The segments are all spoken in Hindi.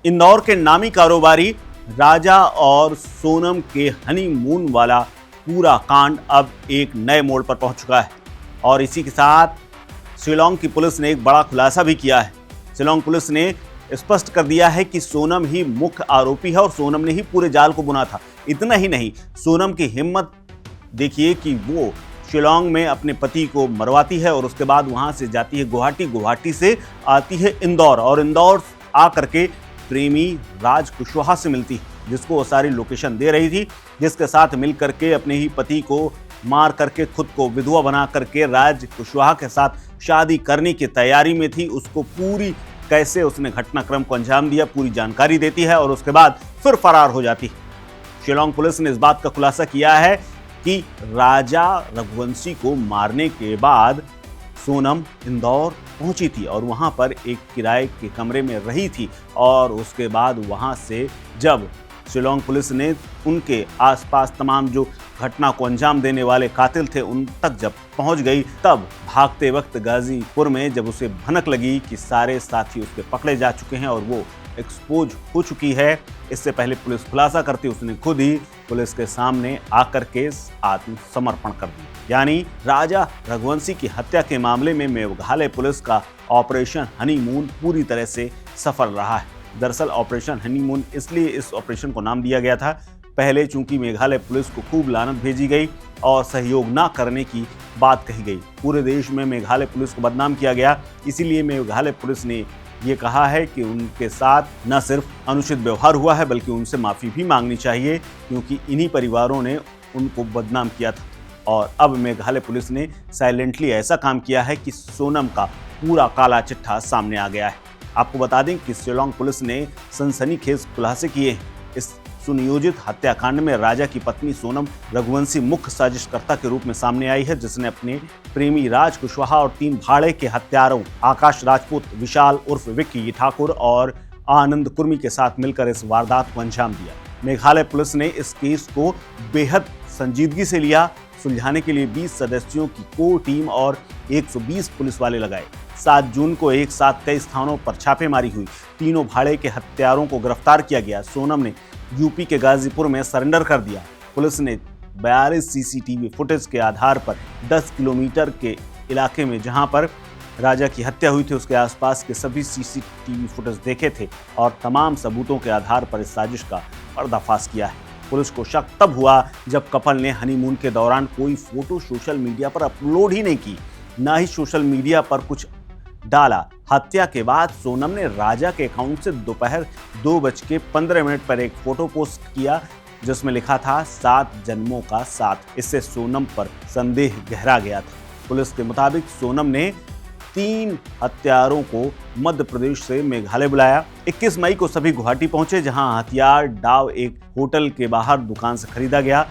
इंदौर के नामी कारोबारी राजा और सोनम के हनीमून वाला पूरा कांड अब एक नए मोड़ पर पहुंच चुका है और इसी के साथ शिलांग की पुलिस ने एक बड़ा खुलासा भी किया है। शिलांग पुलिस ने स्पष्ट कर दिया है कि सोनम ही मुख्य आरोपी है और सोनम ने ही पूरे जाल को बुना था। इतना ही नहीं, सोनम की हिम्मत देखिए कि वो शिलांग में अपने पति को मरवाती है और उसके बाद वहां से जाती है गुवाहाटी, गुवाहाटी से आती है इंदौर और इंदौर आकर के प्रेमी राज कुशवाहा से मिलती है, जिसको वो सारी लोकेशन दे रही थी, जिसके साथ मिल करके अपने ही पति को मार करके खुद को विधवा बना करके राज कुशवाहा के साथ शादी करने की तैयारी में थी। उसको पूरी कैसे उसने घटनाक्रम को अंजाम दिया पूरी जानकारी देती है और उसके बाद फिर फरार हो जाती है। शिलांग पुलिस ने इस बात का खुलासा किया है कि राजा रघुवंशी को मारने के बाद सोनम इंदौर पहुंची थी और वहां पर एक किराए के कमरे में रही थी और उसके बाद वहां से जब शिलांग पुलिस ने उनके आसपास तमाम जो घटना को अंजाम देने वाले कातिल थे उन तक जब पहुंच गई, तब भागते वक्त गाजीपुर में जब उसे भनक लगी कि सारे साथी उसके पकड़े जा चुके हैं और वो एक्सपोज हो चुकी है, इससे पहले पुलिस खुलासा करती उसने खुद ही पुलिस के सामने आकर के आत्मसमर्पण कर दिया। यानी राजा रघुवंशी की हत्या के मामले में मेघालय पुलिस का ऑपरेशन हनीमून पूरी तरह से सफल रहा है। दरअसल ऑपरेशन हनीमून इसलिए इस ऑपरेशन को नाम दिया गया था, पहले चूंकि मेघालय पुलिस को खूब लानत भेजी गई और सहयोग ना करने की बात कही गई, पूरे देश में मेघालय पुलिस को बदनाम किया गया। इसीलिए मेघालय पुलिस ने ये कहा है कि उनके साथ न सिर्फ अनुचित व्यवहार हुआ है बल्कि उनसे माफ़ी भी मांगनी चाहिए, क्योंकि इन्हीं परिवारों ने उनको बदनाम किया था। और अब मेघालय पुलिस ने साइलेंटली ऐसा काम किया है कि सोनम का पूरा काला चिट्ठा सामने आ गया है। आपको बता दें कि शिलांग पुलिस ने सनसनीखेज खुलासे किए हैं। इस सुनियोजित हत्याकांड में राजा की पत्नी सोनम रघुवंशी मुख्य साजिशकर्ता के रूप में सामने आई है, जिसने अपने प्रेमी राज कुशवाहा और 3 भाड़े के हत्यारों आकाश राजपूत, विशाल उर्फ विक्की ठाकुर और आनंद कुर्मी के साथ मिलकर इस वारदात को अंजाम दिया। मेघालय पुलिस ने इस केस को बेहद संजीदगी से लिया। सुलझाने के लिए 20 सदस्यों की कोर टीम और 120 पुलिस वाले लगाए। 7 जून को एक साथ कई स्थानों पर छापेमारी हुई। तीनों भाड़े के हत्यारों को गिरफ्तार किया गया। सोनम ने यूपी के गाजीपुर में सरेंडर कर दिया। पुलिस ने 42 सीसीटीवी फुटेज के आधार पर 10 किलोमीटर के इलाके में जहां पर राजा की हत्या हुई थी उसके आसपास के सभी सीसीटीवी फुटेज देखे थे और तमाम सबूतों के आधार पर इस साजिश का पर्दाफाश किया है। पुलिस को शक तब हुआ जब कपल ने हनीमून के दौरान कोई फोटो सोशल मीडिया पर अपलोड ही नहीं की, ना ही सोशल मीडिया पर कुछ डाला। हत्या के बाद सोनम ने राजा के अकाउंट से दोपहर 2:15 पर एक फोटो पोस्ट किया जिसमें लिखा था 7 जन्मों का साथ। इससे सोनम पर संदेह गहरा गया था। पुलिस के मुताबिक सोनम ने 3 हत्यारों को मध्य प्रदेश से मेघालय बुलाया। 21 मई को सभी गुवाहाटी पहुंचे, जहां हथियार डाव एक होटल के बाहर दुकान से खरीदा गया।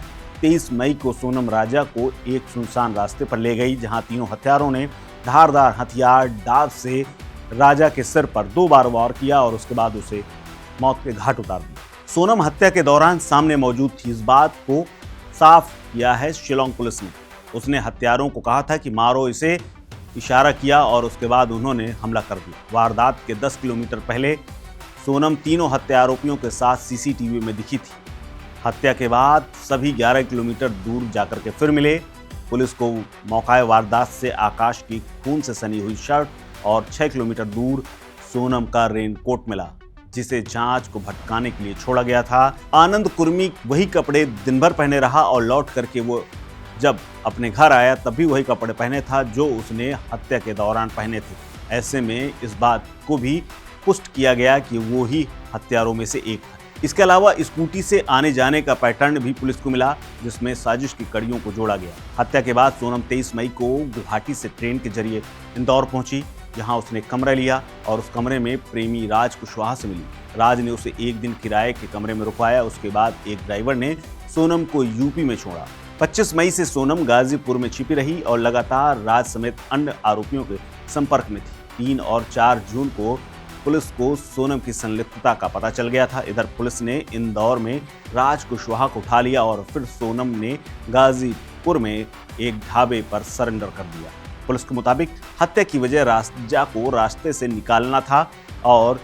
23 मई को सोनम राजा को एक सुनसान रास्ते पर ले गई, जहां तीनों हत्यारों ने धारदार हथियार डाव से राजा के सिर पर 2 बार वार किया और उसके बाद उसे मौत के घाट उतार दिया। सोनम हत्या के दौरान सामने मौजूद थी, इस बात को साफ किया है शिलांग पुलिस ने। उसने हत्यारों को कहा था कि मारो इसे, इशारा किया और उसके बाद उन्होंने हमला कर दिया। वारदात के 10 किलोमीटर पहले सोनम तीनों हत्या आरोपियों के साथ सीसीटीवी में दिखी थी। हत्या के बाद सभी 11 किलोमीटर दूर जाकर के फिर मिले। पुलिस को मौका वारदात से आकाश की खून से सनी हुई शर्ट और 6 किलोमीटर दूर सोनम का रेनकोट मिला, जिसे जांच को भटकाने के लिए छोड़ा गया था। आनंद कुर्मी वही कपड़े दिन भर पहने रहा और लौट करके वो जब अपने घर आया तब भी वही कपड़े पहने था जो उसने हत्या के दौरान पहने थे। ऐसे में इस बात को भी पुष्ट किया गया कि वो ही हत्यारों में से एक था। इसके अलावा स्कूटी से आने जाने का पैटर्न भी पुलिस को मिला, जिसमें साजिश की कड़ियों को जोड़ा गया। हत्या के बाद सोनम 23 मई को गुवाहाटी से ट्रेन के जरिए इंदौर पहुंची, जहां उसने कमरा लिया और उस कमरे में प्रेमी राज कुशवाहा से मिली। राज ने उसे एक दिन किराए के कमरे में रुकवाया। उसके बाद एक ड्राइवर ने सोनम को यूपी में छोड़ा। 25 मई से सोनम गाजीपुर में छिपी रही और लगातार राज समेत अन्य आरोपियों के संपर्क में थी। 3 और 4 जून को पुलिस को सोनम की संलिप्तता का पता चल गया था। इधर पुलिस ने इंदौर में राज कुशवाहा को उठा लिया और फिर सोनम ने गाजीपुर में एक ढाबे पर सरेंडर कर दिया। पुलिस के मुताबिक हत्या की वजह राजा को रास्ते से निकालना था और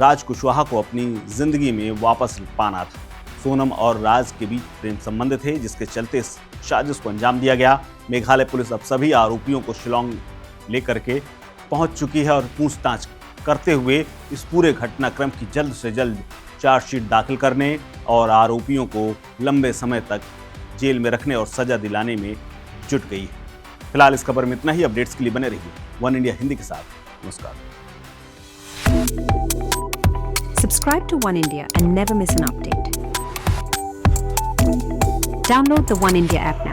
राज कुशवाहा को अपनी जिंदगी में वापस पाना था। सोनम और राज के बीच प्रेम संबंध थे, जिसके चलते इस साजिश को अंजाम दिया गया। मेघालय पुलिस अब सभी आरोपियों को शिलांग लेकर के पहुंच चुकी है और पूछताछ करते हुए इस पूरे घटनाक्रम की जल्द से जल्द चार्जशीट दाखिल करने और आरोपियों को लंबे समय तक जेल में रखने और सजा दिलाने में जुट गई है। फिलहाल इस खबर में इतना ही। अपडेट्स के लिए बने रहिए वन इंडिया हिंदी के साथ। नमस्कार। Subscribe to One India and never miss an update. Download the One India app now.